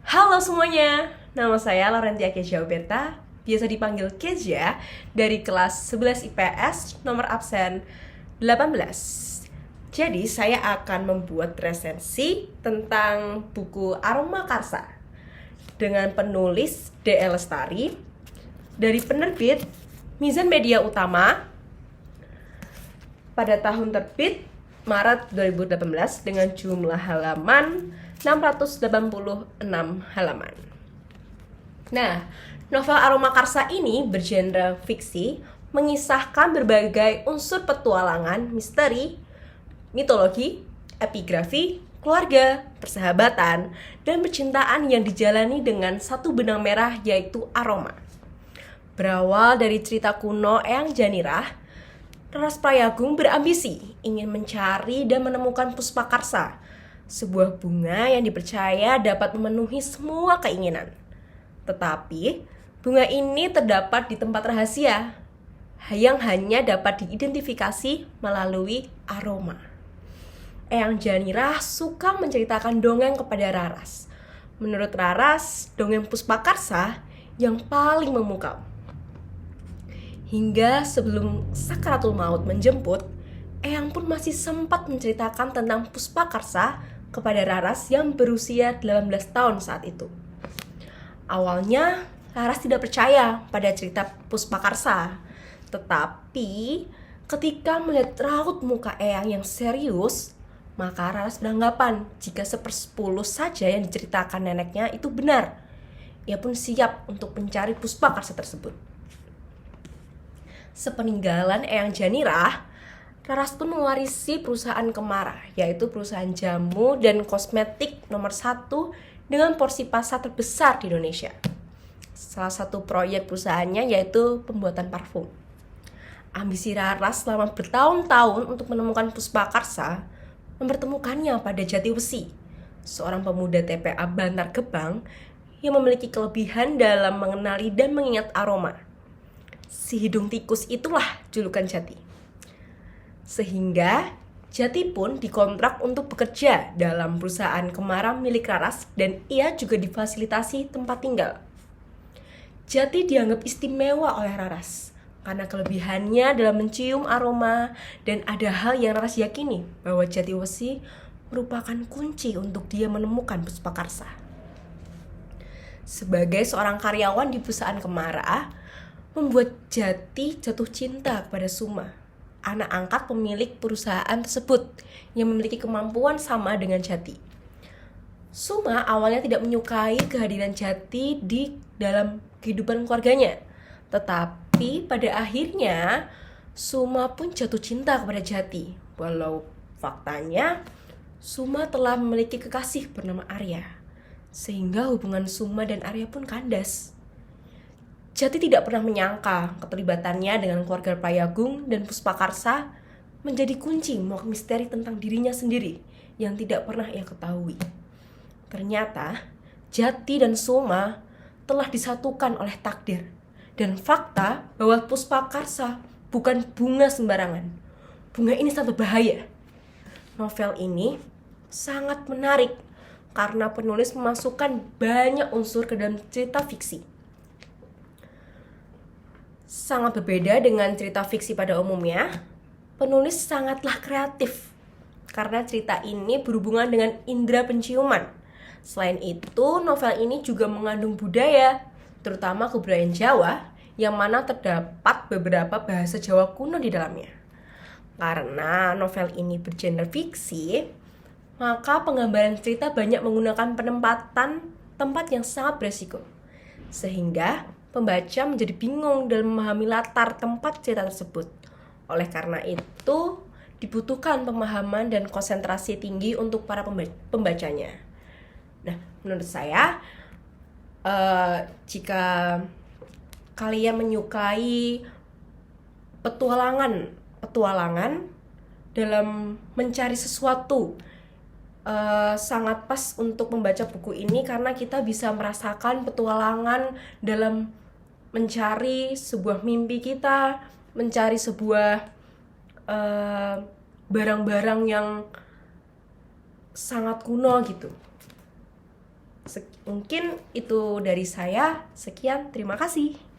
Halo semuanya, nama saya Laurentia Kezia Berta, biasa dipanggil Kezia, dari kelas 11 IPS, nomor absen 18. Jadi saya akan membuat resensi tentang buku Aroma Karsa dengan penulis D.L. Lestari dari penerbit Mizan Media Utama pada tahun terbit Maret 2018 dengan jumlah halaman 686 halaman. Nah, novel Aroma Karsa ini bergenre fiksi, mengisahkan berbagai unsur petualangan, misteri, mitologi, epigrafi, keluarga, persahabatan, dan percintaan yang dijalani dengan satu benang merah yaitu aroma. Berawal dari cerita kuno Eyang Janirah, Raras Prayagung berambisi ingin mencari dan menemukan Puspakarsa, sebuah bunga yang dipercaya dapat memenuhi semua keinginan. Tetapi, bunga ini terdapat di tempat rahasia yang hanya dapat diidentifikasi melalui aroma. Eyang Janirah suka menceritakan dongeng kepada Raras. Menurut Raras, dongeng Puspakarsa yang paling memukau. Hingga sebelum sakaratul maut menjemput, Eyang pun masih sempat menceritakan tentang Puspakarsa kepada Raras yang berusia 18 tahun saat itu. Awalnya, Raras tidak percaya pada cerita Puspakarsa. Tetapi, ketika melihat raut muka Eyang yang serius, maka Raras beranggapan jika 1/10 saja yang diceritakan neneknya itu benar. Ia pun siap untuk mencari Puspakarsa tersebut. Sepeninggalan Eyang Janirah, Raras pun mewarisi perusahaan Kemara, yaitu perusahaan jamu dan kosmetik nomor 1 dengan porsi pasar terbesar di Indonesia. Salah satu proyek perusahaannya yaitu pembuatan parfum. Ambisi Raras selama bertahun-tahun untuk menemukan Puspakarsa mempertemukannya pada Jatiwesi, seorang pemuda TPA Bantar Gebang yang memiliki kelebihan dalam mengenali dan mengingat aroma. Si hidung tikus itulah julukan Jati. Sehingga Jati pun dikontrak untuk bekerja dalam perusahaan Kemara milik Raras dan ia juga difasilitasi tempat tinggal. Jati dianggap istimewa oleh Raras karena kelebihannya dalam mencium aroma dan ada hal yang Raras yakini bahwa Jatiwesi merupakan kunci untuk dia menemukan Puspakarsa. Sebagai seorang karyawan di perusahaan Kemara, membuat Jati jatuh cinta kepada Suma, anak angkat pemilik perusahaan tersebut yang memiliki kemampuan sama dengan Jati. Suma awalnya tidak menyukai kehadiran Jati di dalam kehidupan keluarganya, tetapi pada akhirnya Suma pun jatuh cinta kepada Jati, walau faktanya Suma telah memiliki kekasih bernama Arya, sehingga hubungan Suma dan Arya pun kandas. Jati tidak pernah menyangka keterlibatannya dengan keluarga Prayagung dan Puspakarsa menjadi kunci misteri tentang dirinya sendiri yang tidak pernah ia ketahui. Ternyata, Jati dan Suma telah disatukan oleh takdir dan fakta bahwa Puspakarsa bukan bunga sembarangan. Bunga ini sangat berbahaya. Novel ini sangat menarik karena penulis memasukkan banyak unsur ke dalam cerita fiksi. Sangat berbeda dengan cerita fiksi pada umumnya, penulis sangatlah kreatif karena cerita ini berhubungan dengan indera penciuman. Selain itu, novel ini juga mengandung budaya, terutama kebudayaan Jawa, yang mana terdapat beberapa bahasa Jawa kuno di dalamnya. Karena novel ini bergenre fiksi, maka penggambaran cerita banyak menggunakan penempatan tempat yang sangat beresiko. Sehingga pembaca menjadi bingung dalam memahami latar tempat cerita tersebut. Oleh karena itu, dibutuhkan pemahaman dan konsentrasi tinggi untuk para pembacanya. Nah, menurut saya, jika kalian menyukai petualangan dalam mencari sesuatu, sangat pas untuk membaca buku ini karena kita bisa merasakan petualangan dalam mencari sebuah mimpi kita, mencari sebuah barang-barang yang sangat kuno gitu. Mungkin itu dari saya. Sekian, terima kasih.